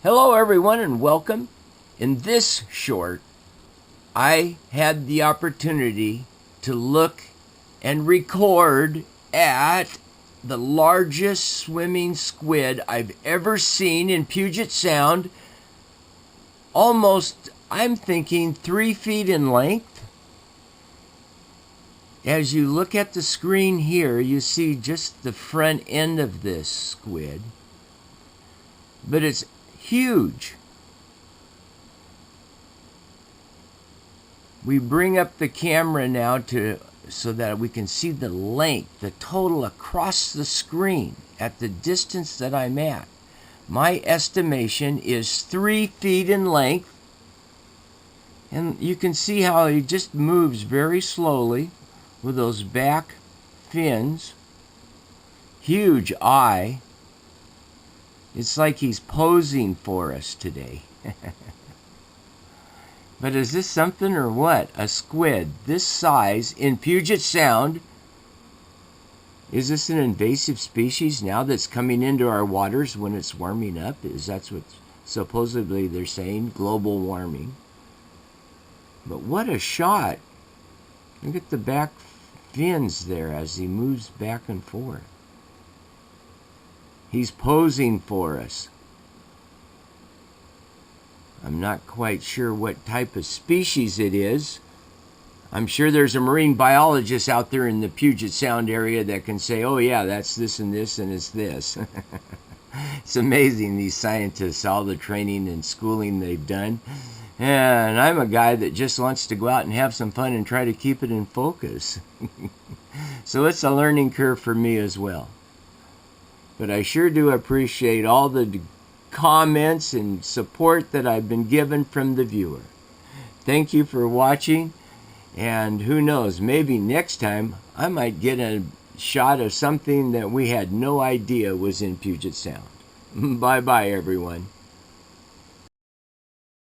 Hello everyone and welcome. In this short, I had the opportunity to look and record at the largest swimming squid I've ever seen in Puget Sound. Almost, I'm thinking 3 feet in length. As you look at the screen here, you see just the front end of this squid. But it's huge. We bring up the camera now so that we can see the length, the total across the screen at the distance that I'm at. My estimation is 3 feet in length. And you can see how he just moves very slowly with those back fins. Huge eye. It's like he's posing for us today. But is this something or what? A squid this size in Puget Sound? Is this an invasive species now that's coming into our waters when it's warming up? That's what supposedly they're saying, global warming. But what a shot. Look at the back fins there as he moves back and forth. He's posing for us. I'm not quite sure what type of species it is. I'm sure there's a marine biologist out there in the Puget Sound area that can say, oh yeah, that's this and this and it's this. It's amazing, these scientists, all the training and schooling they've done. And I'm a guy that just wants to go out and have some fun and try to keep it in focus. So it's a learning curve for me as well. But I sure do appreciate all the comments and support that I've been given from the viewer. Thank you for watching, and who knows, maybe next time I might get a shot of something that we had no idea was in Puget Sound. Bye-bye, everyone.